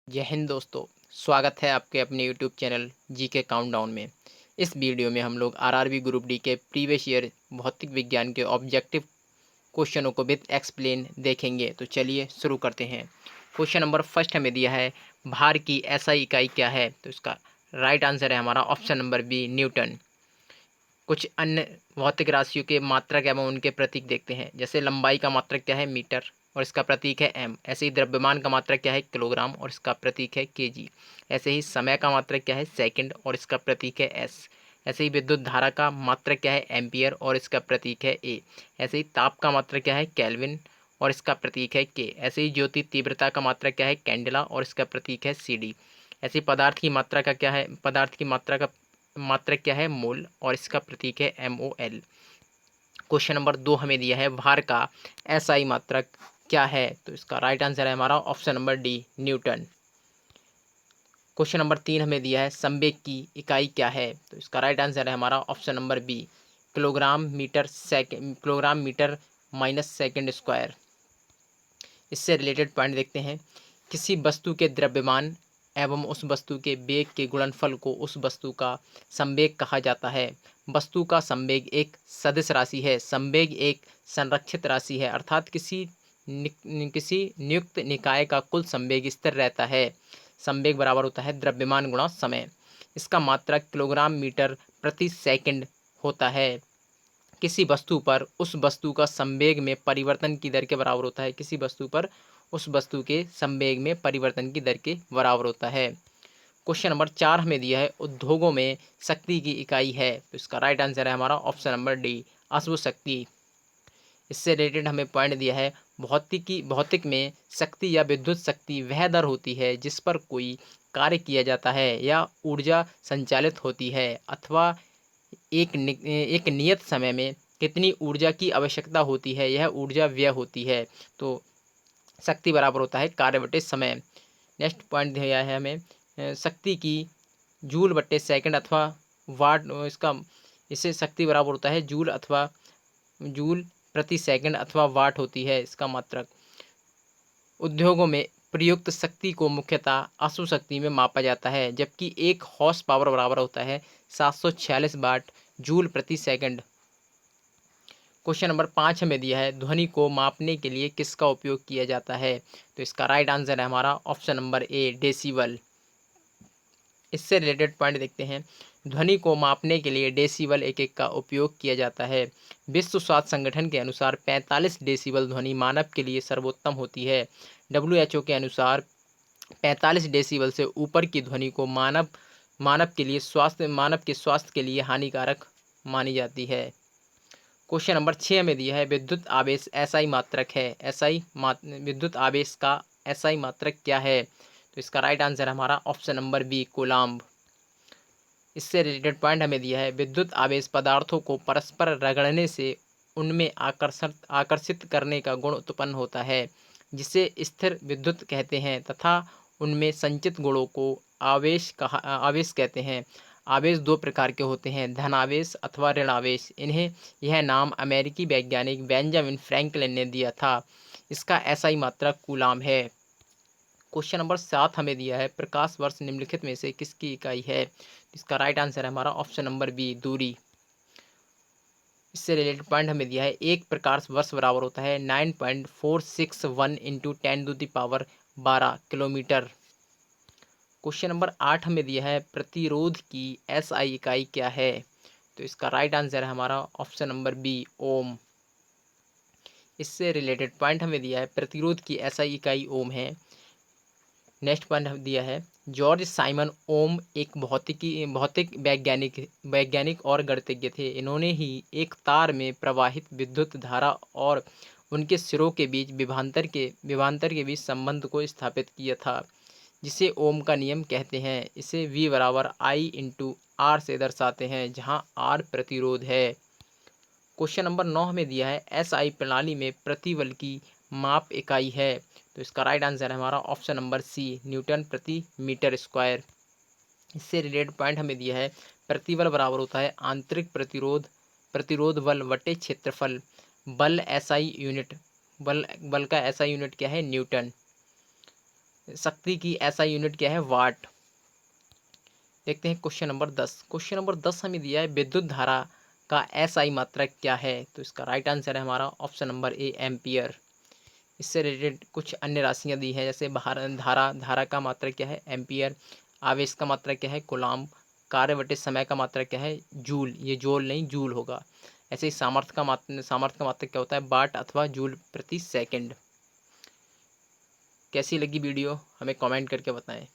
जय हिंद दोस्तों। स्वागत है आपके अपने यूट्यूब चैनल जीके काउंटडाउन में। इस वीडियो में हम लोग आरआरबी ग्रुप डी के प्रीवियस ईयर भौतिक विज्ञान के ऑब्जेक्टिव क्वेश्चनों को विद एक्सप्लेन देखेंगे। तो चलिए शुरू करते हैं। क्वेश्चन नंबर फर्स्ट हमें दिया है, भार की एसआई इकाई क्या है? तो इसका राइट आंसर है हमारा ऑप्शन नंबर बी, न्यूटन। कुछ अन्य भौतिक राशियों के मात्रक एवं उनके प्रतीक देखते हैं। जैसे लंबाई का मात्रक क्या है? मीटर और इसका प्रतीक है एम। ऐसे ही द्रव्यमान का मात्रक क्या है? किलोग्राम और इसका प्रतीक है केजी। ऐसे ही समय का मात्रक क्या है? सेकंड और इसका प्रतीक है एस। ऐसे ही विद्युत धारा का मात्रक क्या है? एम्पियर और इसका प्रतीक है ए। ऐसे ही ताप का मात्रक क्या है? केल्विन और इसका प्रतीक है के। ऐसे ही ज्योति तीव्रता का मात्रक क्या है? कैंडेला और इसका प्रतीक है सी डी। ऐसी पदार्थ की मात्रा का क्या है? पदार्थ की मात्रा का मात्रक क्या है? मोल और इसका प्रतीक है MOL। क्वेश्चन नंबर 2 हमें दिया है, भार का SI मात्रक क्या है? तो इसका राइट आंसर है हमारा option number D, Newton. Question number 3 हमें दिया है, संवेग की इकाई क्या है? तो इसका राइट आंसर है हमारा option number B, kilogram metre second, kilogram metre minus second square. इससे रिलेटेड पॉइंट देखते हैं। किसी वस्तु के द्रव्यमान एवं उस वस्तु के वेग के गुणनफल को उस वस्तु का संवेग कहा जाता है। वस्तु का संवेग एक सदिश राशि है। संवेग एक संरक्षित राशि है, अर्थात किसी नियुक्त निकाय का कुल संवेग स्थिर रहता है। संवेग बराबर होता है द्रव्यमान गुणा समय। इसका मात्रक किलोग्राम मीटर प्रति सेकंड होता है। किसी वस्तु पर उस वस्तु का संवेग में परिवर्तन की दर के बराबर होता है। किसी वस्तु पर उस वस्तु के संवेग में परिवर्तन की दर के बराबर होता है। क्वेश्चन नंबर 4 हमें दिया है, उद्योगों में शक्ति की इकाई है? तो इसका राइट आंसर है हमारा ऑप्शन नंबर डी, अश्व शक्ति। इससे रिलेटेड हमें पॉइंट दिया है, भौतिक में शक्ति या विद्युत शक्ति वह दर होती है जिस पर कोई कार्य किया जाता है या ऊर्जा संचालित होती है, अथवा एक नियत समय में कितनी ऊर्जा की आवश्यकता होती है, यह ऊर्जा व्यय होती है। तो शक्ति बराबर होता है कार्य बटे समय। नेक्स्ट पॉइंट दिया है हमें, शक्ति की जूल बटे सेकंड अथवा वाट, इससे शक्ति बराबर होता है जूल अथवा जूल प्रति सेकंड अथवा वाट होती है इसका मात्रक। उद्योगों में प्रयुक्त शक्ति को मुख्यतः अश्व शक्ति में मापा जाता है, जबकि एक हॉर्स पावर बराबर होता है 746 वाट जूल प्रति सेकंड। क्वेश्चन नंबर 5 हमें दिया है, ध्वनि को मापने के लिए किसका उपयोग किया जाता है? तो इसका राइट आंसर है हमारा ऑप्शन नंबर ए, डेसिबल। इससे रिलेटेड पॉइंट देखते हैं। ध्वनि को मापने के लिए डेसिबल एकक का उपयोग किया जाता है। विश्व स्वास्थ्य संगठन के अनुसार 45 डेसिबल ध्वनि मानव के लिए सर्वोत्तम होती है। WHO के अनुसार 45 डेसिबल से ऊपर की ध्वनि को मानव के स्वास्थ्य के लिए हानिकारक मानी जाती है। क्वेश्चन नंबर 6 में दिया है, विद्युत आवेश SI मात्रक है। विद्युत आवेश का SI मात्रक क्या है? तो इसका राइट आंसर है हमारा ऑप्शन नंबर बी, कूलाम्ब। इससे रिलेटेड पॉइंट हमें दिया है, विद्युत आवेश पदार्थों को परस्पर रगड़ने से उनमें आकर्षित करने का गुण उत्पन्न होता है, जिसे स्थिर विद्युत कहते हैं, तथा उनमें संचित गुणों को आवेश कहते हैं। आवेश दो प्रकार के होते हैं, धनावेश अथवा ऋणावेश। यह नाम अमेरिकी वैज्ञानिक बेंजामिन फ्रैंकलिन ने दिया था। इसका SI मात्रक कूलाम है। क्वेश्चन नंबर 7 हमें दिया है, प्रकाश वर्ष निम्नलिखित में से किसकी इकाई है? इसका राइट आंसर है हमारा ऑप्शन नंबर बी, दूरी। इससे रिलेटेड पॉइंट हमें दिया है, एक प्रकाश वर्ष बराबर होता है 9.461 इंटू 10⁻12 किलोमीटर। क्वेश्चन नंबर 8 हमें दिया है, प्रतिरोध की SI इकाई क्या है? तो इसका राइट आंसर है हमारा ऑप्शन नंबर बी, ओम। इससे रिलेटेड पॉइंट हमें दिया है, प्रतिरोध की SI इकाई ओम है। नेक्स्ट पॉइंट दिया है, जॉर्ज साइमन ओम एक भौतिक वैज्ञानिक और गणितज्ञ थे। इन्होंने ही एक तार में प्रवाहित विद्युत धारा और उनके सिरों के बीच विभवांतर के बीच संबंध को स्थापित किया था, जिसे ओम का नियम कहते हैं। इसे V बराबर I/R से दर्शाते हैं, जहां R प्रतिरोध है। क्वेश्चन नंबर 9 हमें दिया है, SI प्रणाली में प्रतिबल की माप इकाई है। तो इसका राइट आंसर है हमारा ऑप्शन नंबर सी, न्यूटन प्रति मीटर स्क्वायर। इससे रिलेटेड पॉइंट हमें दिया है, प्रतिबल बराबर होता है आंतरिक प्रतिरोध बल बटे क्षेत्रफल। बल का SI यूनिट क्या है? न्यूटन। शक्ति की एसआई यूनिट क्या है? वाट। देखते हैं क्वेश्चन नंबर 10। क्वेश्चन नंबर 10 हमें दिया है विद्युत धारा का एसआई मात्रक क्या है? तो इसका राइट आंसर है हमारा ऑप्शन नंबर ए, एम्पियर। इससे रिलेटेड कुछ अन्य राशियां दी हैं, जैसे धारा का मात्रक क्या है? एम्पियर। आवेश का मात्रक क्या है? कूलाम। कार्य बटे समय का मात्रक क्या है? जूल। ये जोल नहीं, जूल होगा। ऐसे ही सामर्थ्य का मात्रक क्या होता है? वाट अथवा जूल प्रति सेकंड। कैसी लगी वीडियो हमें कमेंट करके बताएं।